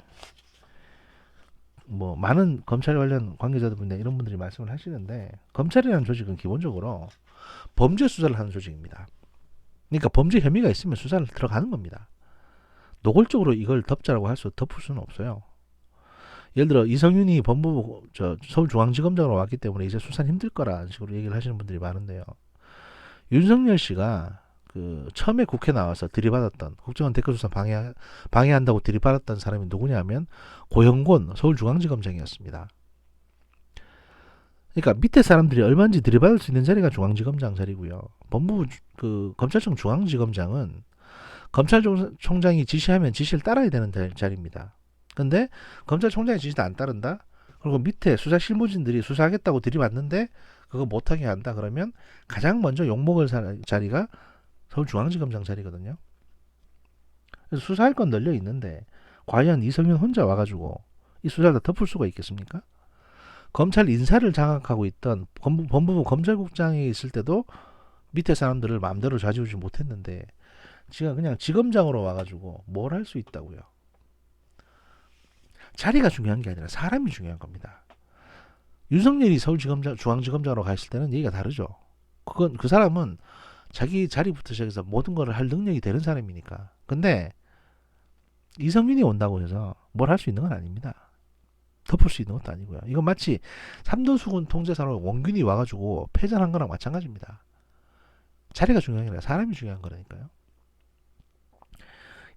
많은 검찰 관련 관계자들이나 이런 분들이 말씀을 하시는데, 검찰이라는 조직은 기본적으로 범죄 수사를 하는 조직입니다. 그러니까 범죄 혐의가 있으면 수사를 들어가는 겁니다. 노골적으로 이걸 덮자라고 덮을 수는 없어요. 예를 들어 이성윤이 법무부 서울중앙지검장으로 왔기 때문에 이제 수사는 힘들 거라는 식으로 얘기를 하시는 분들이 많은데요. 윤석열 씨가 그 처음에 국회 나와서 들이받았던, 국정원 댓글수사 방해한다고 들이받았던 사람이 누구냐면 고형곤 서울중앙지검장이었습니다. 그러니까 밑에 사람들이 얼마든지 들이받을 수 있는 자리가 중앙지검장 자리고요. 법무부 검찰청 중앙지검장은 검찰총장이 지시하면 지시를 따라야 되는 자리입니다. 근데 검찰총장의 지시도 안 따른다? 그리고 밑에 수사 실무진들이 수사하겠다고 들이받는데 그거 못하게 한다 그러면 가장 먼저 욕먹을 자리가 서울중앙지검장 자리거든요. 그래서 수사할 건 널려 있는데 과연 이성윤 혼자 와가지고 이 수사를 다 덮을 수가 있겠습니까? 검찰 인사를 장악하고 있던 법무부 검찰국장에 있을 때도 밑에 사람들을 마음대로 좌지우지 못했는데 지금 그냥 지검장으로 와가지고 뭘 할 수 있다고요. 자리가 중요한 게 아니라 사람이 중요한 겁니다. 윤석열이 중앙지검장으로 갔을 때는 얘기가 다르죠. 그 사람은 자기 자리부터 시작해서 모든 걸 할 능력이 되는 사람이니까. 근데 이성윤이 온다고 해서 뭘 할 수 있는 건 아닙니다. 덮을 수 있는 것도 아니고요. 이건 마치 삼도수군 통제사로 원균이 와가지고 패전한 거랑 마찬가지입니다. 자리가 중요한 게 아니라 사람이 중요한 거라니까요.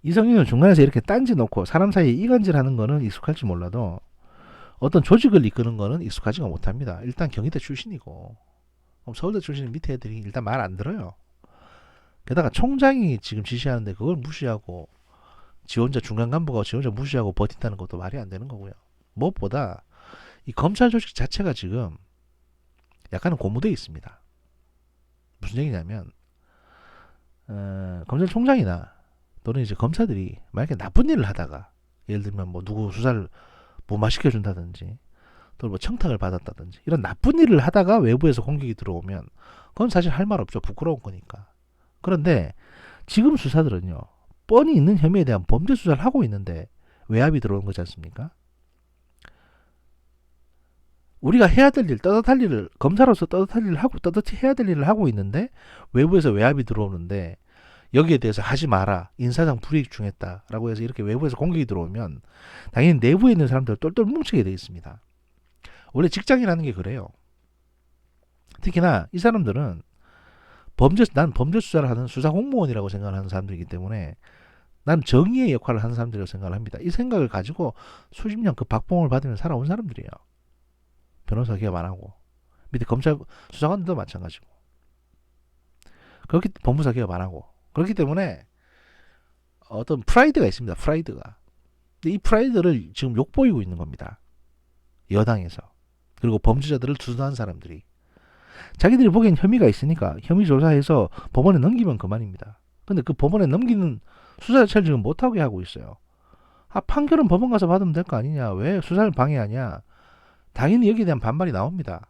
이성윤은 중간에서 이렇게 딴지 놓고 사람 사이에 이간질하는 거는 익숙할지 몰라도 어떤 조직을 이끄는 거는 익숙하지가 못합니다. 일단 경희대 출신이고 서울대 출신 밑에 애들이 일단 말 안 들어요. 게다가 총장이 지금 지시하는데 그걸 무시하고 중간 간부가 지 혼자 무시하고 버틴다는 것도 말이 안 되는 거고요. 무엇보다 이 검찰 조직 자체가 지금 약간은 고무되어 있습니다. 무슨 얘기냐면 검찰총장이나 또는 이제 검사들이 만약에 나쁜 일을 하다가, 예를 들면 누구 수사를 무마시켜준다든지 또는 청탁을 받았다든지 이런 나쁜 일을 하다가 외부에서 공격이 들어오면 그건 사실 할 말 없죠. 부끄러운 거니까. 그런데 지금 수사들은요, 뻔히 있는 혐의에 대한 범죄 수사를 하고 있는데 외압이 들어오는 거지 않습니까? 우리가 해야 될 일, 떳떳할 일을, 검사로서 떳떳할 일을 하고 떳떳히 해야 될 일을 하고 있는데 외부에서 외압이 들어오는데 여기에 대해서 하지 마라, 인사상 불이익 중했다라고 해서 이렇게 외부에서 공격이 들어오면 당연히 내부에 있는 사람들 똘똘 뭉치게 돼 있습니다. 원래 직장이라는 게 그래요. 특히나 이 사람들은 난 범죄 수사를 하는 수사 공무원이라고 생각을 하는 사람들이기 때문에 난 정의의 역할을 하는 사람들이라고 생각을 합니다. 이 생각을 가지고 수십 년 그 박봉을 받으며 살아온 사람들이에요. 변호사 기업 안 하고 밑에 검찰 수사관들도 마찬가지고 법무사 기업 안 하고 그렇기 때문에 어떤 프라이드가 있습니다. 프라이드가. 근데 이 프라이드를 지금 욕보이고 있는 겁니다. 여당에서. 그리고 범죄자들을 두둔한 사람들이. 자기들이 보기엔 혐의가 있으니까 혐의 조사해서 법원에 넘기면 그만입니다. 근데 그 법원에 넘기는 수사 자체를 지금 못하게 하고 있어요. 판결은 법원 가서 받으면 될 거 아니냐. 왜 수사를 방해하냐. 당연히 여기에 대한 반발이 나옵니다.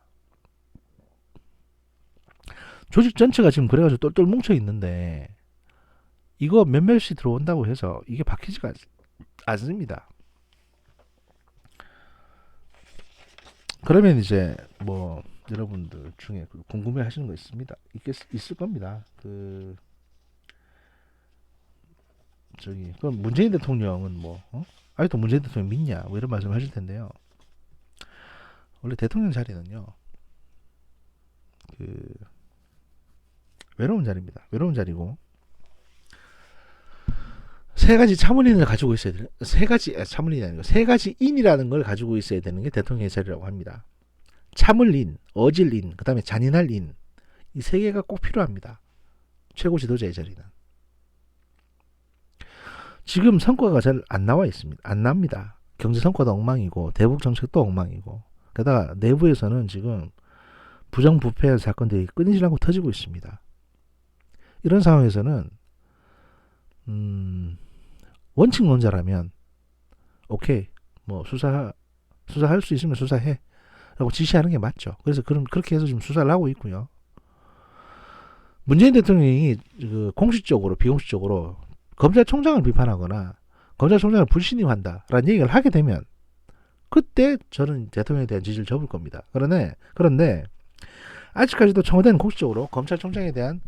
조직 전체가 지금 그래가지고 똘똘 뭉쳐 있는데 이거 몇몇이 들어온다고 해서 이게 바뀌지가 않습니다. 그러면 이제 뭐 여러분들 중에 궁금해 하시는 거 있을 겁니다. 그럼 문재인 대통령은 아직도 문재인 대통령 믿냐? 뭐 이런 말씀을 하실 텐데요. 원래 대통령 자리는요, 외로운 자리입니다. 외로운 자리고, 세 가지 참을인을 가지고 있어야 돼요. 참을인이 아니고, 세 가지 인이라는 걸 가지고 있어야 되는 게 대통령의 자리라고 합니다. 참을인, 어질인, 그 다음에 잔인할 인. 이 세 개가 꼭 필요합니다. 최고 지도자의 자리는. 지금 성과가 잘 안 나와 있습니다. 안 납니다. 경제 성과도 엉망이고, 대북 정책도 엉망이고, 게다가 내부에서는 지금 부정부패 사건들이 끊이지 않고 터지고 있습니다. 이런 상황에서는 원칙론자라면 오케이, 뭐 수사할 수 있으면 수사해 라고 지시하는 게 맞죠. 그래서 그렇게 해서 지금 수사를 하고 있고요. 문재인 대통령이 공식적으로 비공식적으로 검찰총장을 비판하거나 검찰총장을 불신임한다라는 얘기를 하게 되면 그때 저는 대통령에 대한 지지를 접을 겁니다. 그런데 아직까지도 청와대는 공식적으로 검찰총장에 대한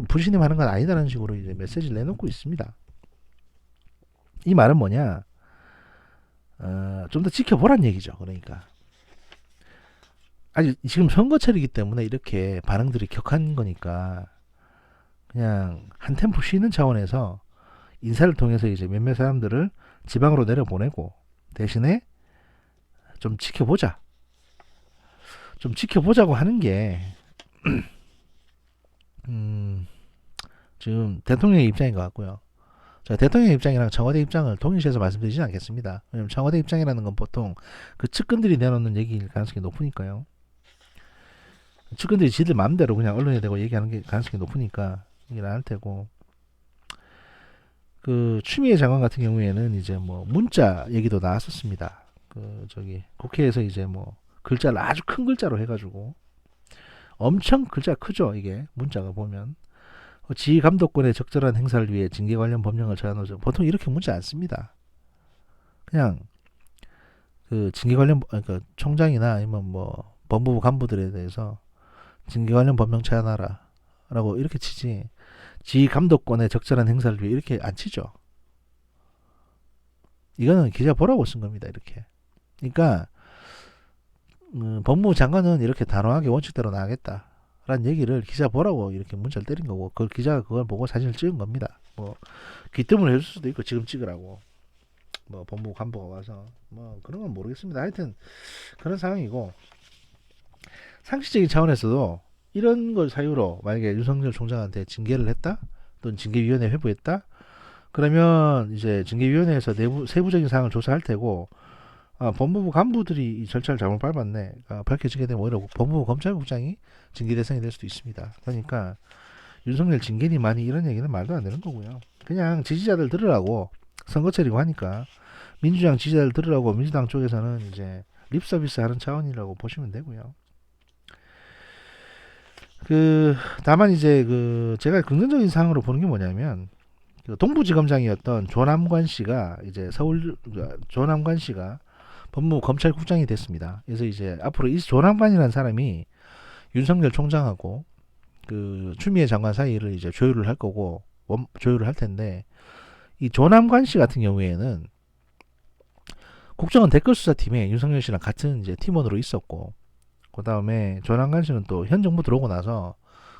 불신임하는 건 아니다라는 식으로 이제 메시지를 내놓고 있습니다. 이 말은 뭐냐? 좀 더 지켜보란 얘기죠. 그러니까 아직 지금 선거철이기 때문에 이렇게 반응들이 격한 거니까 그냥 한 템포 쉬는 차원에서 인사를 통해서 이제 몇몇 사람들을 지방으로 내려보내고 대신에 좀 지켜보자고 하는 게 지금 대통령의 입장인 것 같고요. 자, 대통령의 입장이랑 청와대 입장을 동일시해서 말씀드리지는 않겠습니다. 왜냐하면 청와대 입장이라는 건 보통 그 측근들이 내놓는 얘기일 가능성이 높으니까요. 측근들이 지들 마음대로 그냥 언론에 대고 얘기하는 게 가능성이 높으니까 얘기를 안 할 테고, 추미애 장관 같은 경우에는 이제 뭐 문자 얘기도 나왔었습니다. 국회에서 이제 뭐 글자를 아주 큰 글자로 해가지고 엄청 글자 크죠. 이게 문자가 보면 지휘 감독권의 적절한 행사를 위해 징계 관련 법령을 제안하죠. 보통 이렇게 문자 안 씁니다. 그냥 징계 관련 그러니까 총장이나 아니면 뭐 법무부 간부들에 대해서 징계 관련 법령 제안하라라고 이렇게 치지, 지휘 감독권의 적절한 행사를 위해 이렇게 안 치죠. 이거는 기자 보라고 쓴 겁니다. 이렇게. 그러니까 법무부 장관은 이렇게 단호하게 원칙대로 나가겠다라는 얘기를 기자 보라고 이렇게 문자를 때린 거고, 그 기자가 그걸 보고 사진을 찍은 겁니다. 뭐 귀뜸을 해줄 수도 있고 지금 찍으라고 뭐 법무부 간부가 와서 뭐 그런 건 모르겠습니다. 하여튼 그런 상황이고, 상식적인 차원에서도 이런 걸 사유로 만약에 윤석열 총장한테 징계를 했다, 또는 징계위원회 회부했다, 그러면 이제 징계위원회에서 세부적인 사항을 조사할 테고, 법무부 간부들이 이 절차를 잘못 밟았네, 밝혀지게 되면 오히려 법무부 검찰국장이 징계 대상이 될 수도 있습니다. 그러니까 윤석열 징계니 많이 이런 얘기는 말도 안 되는 거고요. 그냥 지지자들 들으라고, 선거철이고 하니까 민주당 지지자들 들으라고 민주당 쪽에서는 이제 립서비스 하는 차원이라고 보시면 되고요. 다만 이제 제가 긍정적인 상황으로 보는 게 뭐냐면, 동부지검장이었던 조남관 씨가 법무부 검찰국장이 됐습니다. 그래서 이제 앞으로 이 조남관이라는 사람이 윤석열 총장하고 추미애 장관 사이를 이제 조율을 할 거고, 조율을 할 텐데, 이 조남관 씨 같은 경우에는 국정원 댓글수사팀에 윤석열 씨랑 같은 이제 팀원으로 있었고, 그 다음에 조남관 씨는 또 현 정부 들어오고 나서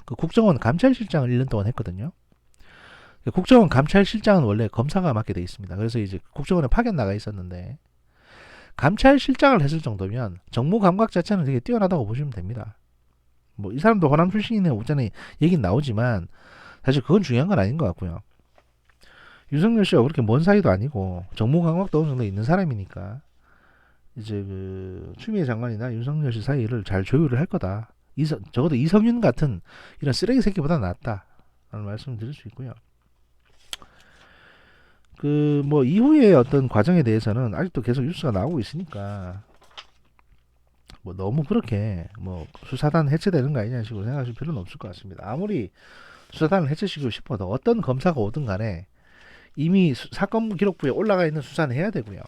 국정원 감찰실장을 1년 동안 했거든요. 국정원 감찰실장은 원래 검사가 맡게 돼 있습니다. 그래서 이제 국정원에 파견 나가 있었는데, 감찰실장을 했을 정도면 정무 감각 자체는 되게 뛰어나다고 보시면 됩니다. 뭐 이 사람도 호남 출신이네 없잖아요 얘기는 나오지만 사실 그건 중요한 건 아닌 것 같고요. 윤석열 씨가 그렇게 먼 사이도 아니고 정무 감각도 어느 정도 있는 사람이니까 이제 그 추미애 장관이나 윤석열 씨 사이를 잘 조율을 할 거다. 적어도 이성윤 같은 이런 쓰레기 새끼보다 낫다. 라는 말씀을 드릴 수 있고요. 그 뭐 이후의 어떤 과정에 대해서는 아직도 계속 뉴스가 나오고 있으니까 뭐 너무 그렇게 뭐 수사단 해체되는 거 아니냐는 식으로 생각하실 필요는 없을 것 같습니다. 아무리 수사단을 해체시키고 싶어도 어떤 검사가 오든 간에 이미 사건 기록부에 올라가 있는 수사는 해야 되고요.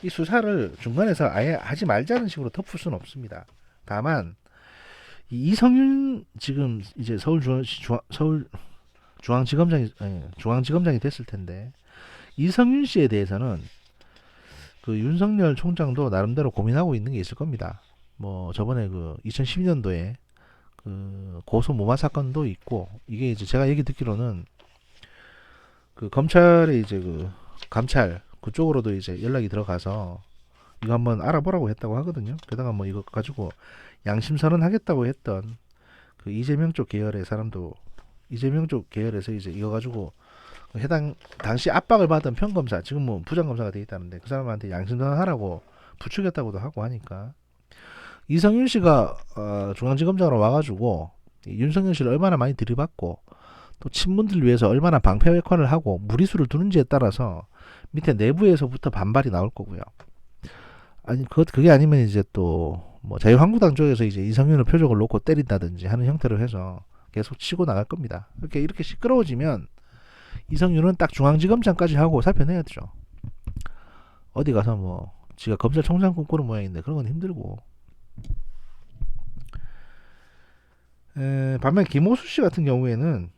이 수사를 중간에서 아예 하지 말자는 식으로 덮을 수는 없습니다. 다만 이성윤 지금 이제 중앙지검장이 됐을 텐데 이성윤 씨에 대해서는 그 윤석열 총장도 나름대로 고민하고 있는 게 있을 겁니다. 뭐 저번에 그 2012년도에 그 고소 무마 사건도 있고 이게 이제 제가 얘기 듣기로는 그 검찰에 이제 그 감찰 그쪽으로도 이제 연락이 들어가서 이거 한번 알아보라고 했다고 하거든요. 게다가 뭐 이거 가지고 양심 선언하겠다고 했던 그 이재명 쪽 계열의 사람도 이재명 쪽 계열에서 이제 이거 가지고 해당 당시 압박을 받은 평검사 지금 뭐 부장검사가 돼 있다는데 그 사람한테 양심 선언하라고 부추겼다고도 하고 하니까 이성윤 씨가 중앙지검장으로 와가지고 윤석열 씨를 얼마나 많이 들이받고 또 친문들 위해서 얼마나 방패 역할을 하고 무리수를 두는지에 따라서 밑에 내부에서부터 반발이 나올 거고요. 아니 그게 아니면 이제 또 뭐 자유한국당 쪽에서 이제 이성윤을 표적을 놓고 때린다든지 하는 형태로 해서 계속 치고 나갈 겁니다. 이렇게 시끄러워지면 이성윤은 딱 중앙지검장까지 하고 살펴내야 되죠. 어디 가서 뭐 지가 검찰총장 꿈꾸는 모양인데 그런 건 힘들고. 반면 김호수 씨 같은 경우에는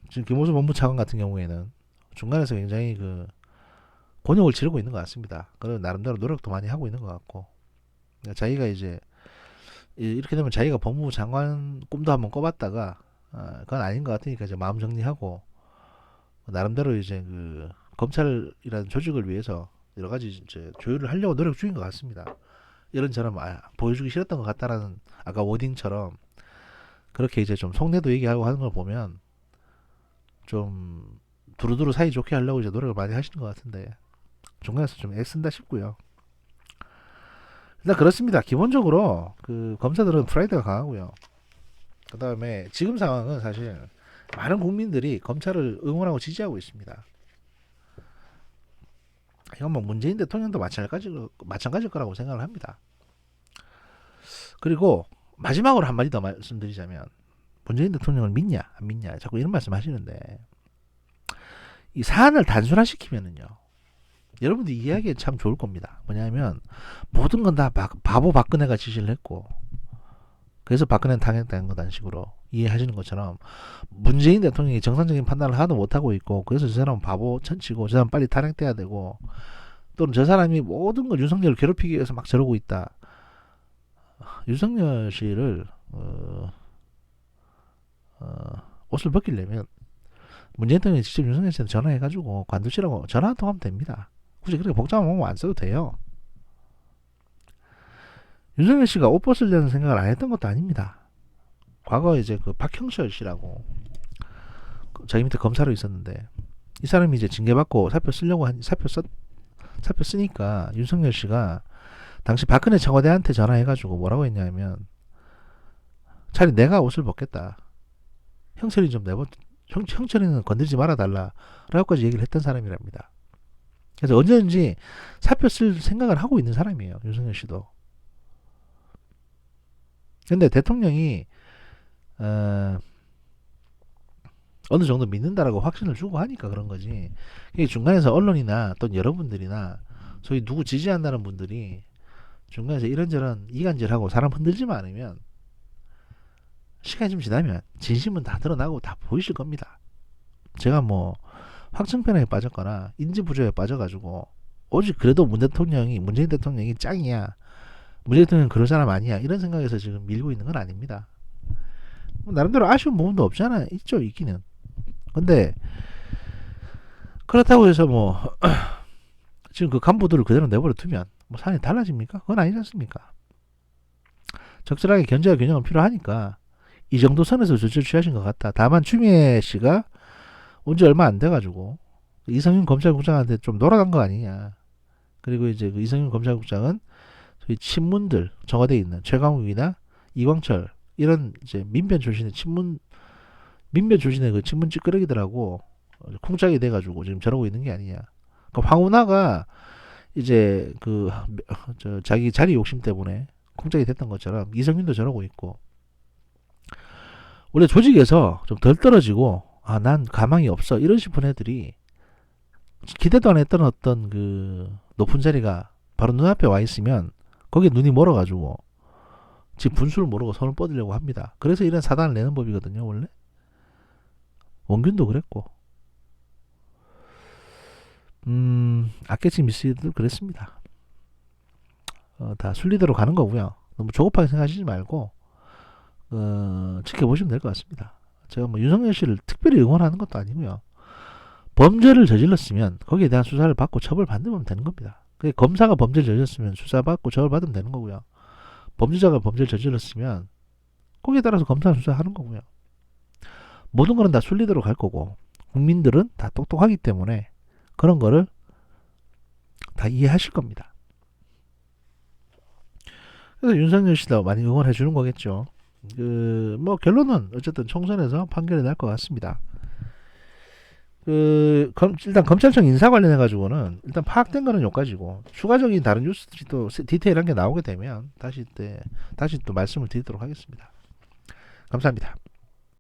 지금 김호수 법무차관 같은 경우에는 중간에서 굉장히 그 곤욕을 치르고 있는 것 같습니다. 그리고 나름대로 노력도 많이 하고 있는 것 같고 자기가 이제 이렇게 되면 자기가 법무부 장관 꿈도 한번 꿔봤다가 그건 아닌 것 같으니까 이제 마음 정리하고 나름대로 이제 그 검찰이라는 조직을 위해서 여러 가지 이제 조율을 하려고 노력 중인 것 같습니다. 이런저런 보여주기 싫었던 것 같다라는 아까 워딩처럼 그렇게 이제 좀 속내도 얘기하고 하는 걸 보면 좀 두루두루 사이 좋게 하려고 이제 노력을 많이 하시는 것 같은데 중간에서 좀 애쓴다 싶고요. 일단 그렇습니다. 기본적으로 그 검사들은 프라이드가 강하고요. 그 다음에 지금 상황은 사실 많은 국민들이 검찰을 응원하고 지지하고 있습니다. 이건 뭐 문재인 대통령도 마찬가지일 거라고 생각을 합니다. 그리고 마지막으로 한마디 더 말씀드리자면 문재인 대통령을 믿냐 안 믿냐 자꾸 이런 말씀 하시는데 이 사안을 단순화시키면은요 여러분들이 이해하기에 참 좋을 겁니다. 뭐냐면 모든 건 다 바보 박근혜가 지시를 했고 그래서 박근혜는 당했다는 거다는 식으로 이해하시는 것처럼 문재인 대통령이 정상적인 판단을 하나도 못하고 있고 그래서 저 사람은 바보 천치고 저 사람 빨리 탄핵돼야 되고 또는 저 사람이 모든 걸 윤석열을 괴롭히기 위해서 막 저러고 있다. 윤석열 씨를 옷을 벗기려면 문재인 대통령이 직접 윤석열 씨한테 전화해가지고 관두시라고 전화 한 통 하면 됩니다. 굳이 그렇게 복잡한 방법 안 써도 돼요. 윤석열 씨가 옷 벗으려는 생각을 안 했던 것도 아닙니다. 과거 이제 그 박형철 씨라고 자기 밑에 검사로 있었는데 이 사람이 이제 징계받고 사표 쓰니까 윤석열 씨가 당시 박근혜 청와대한테 전화해가지고 뭐라고 했냐면 차라리 내가 옷을 벗겠다. 형철이 좀 형철이는 건들지 말아달라 라고까지 얘기를 했던 사람이랍니다. 그래서 언제든지 사표 쓸 생각을 하고 있는 사람이에요. 윤석열 씨도. 근데 대통령이 어느 정도 믿는다라고 확신을 주고 하니까 그런 거지. 중간에서 언론이나 또 여러분들이나 소위 누구 지지한다는 분들이 중간에서 이런저런 이간질하고 사람 흔들지만 않으면 시간이 좀 지나면 진심은 다 드러나고 다 보이실 겁니다. 제가 뭐 확증편에 빠졌거나 인지부조에 빠져가지고 오직 그래도 문재인 대통령이 짱이야. 문재인 대통령은 그런 사람 아니야. 이런 생각에서 지금 밀고 있는 건 아닙니다. 나름대로 아쉬운 부분도 없잖아. 있죠, 있기는. 근데 그렇다고 해서 뭐 지금 그 간부들을 그대로 내버려 두면 뭐 사안이 달라집니까? 그건 아니지 않습니까? 적절하게 견제와 균형은 필요하니까 이 정도 선에서 조치를 취하신 것 같다. 다만 추미애 씨가 온 지 얼마 안 돼가지고 이성윤 검찰국장한테 좀 놀아간 거 아니냐. 그리고 이제 그 이성윤 검찰국장은 그 친문들, 청와대에 있는 최강욱이나 이광철 이런 이제 민변 출신의 그 친문 찌끄러기들하고 쿵짝이 돼가지고 지금 저러고 있는 게 아니냐. 그러니까 황운하가 이제 자기 자리 욕심 때문에 쿵짝이 됐던 것처럼 이성윤도 저러고 있고, 원래 조직에서 좀 덜 떨어지고 난 가망이 없어 이런 싶은 애들이 기대도 안 했던 어떤 그 높은 자리가 바로 눈앞에 와 있으면 거기에 눈이 멀어가지고 지금 분수를 모르고 손을 뻗으려고 합니다. 그래서 이런 사단을 내는 법이거든요, 원래. 원균도 그랬고, 아깨치 미스도 그랬습니다. 다 순리대로 가는 거고요. 너무 조급하게 생각하시지 말고 지켜보시면 될 것 같습니다. 제가 뭐 윤석열 씨를 특별히 응원하는 것도 아니고요. 범죄를 저질렀으면 거기에 대한 수사를 받고 처벌받으면 되는 겁니다. 검사가 범죄를 저질렀으면 수사받고 처벌받으면 되는 거고요. 범죄자가 범죄를 저질렀으면 거기에 따라서 검사는 수사하는 거고요. 모든 거는 다 순리대로 갈 거고, 국민들은 다 똑똑하기 때문에 그런 거를 다 이해하실 겁니다. 그래서 윤석열 씨도 많이 응원해 주는 거겠죠. 뭐 결론은 어쨌든 총선에서 판결이 날 것 같습니다. 일단 검찰청 인사 관련해 가지고는 일단 파악된 거는 여기까지고, 추가적인 다른 뉴스들이 또 디테일한 게 나오게 되면 다시 또 말씀을 드리도록 하겠습니다. 감사합니다.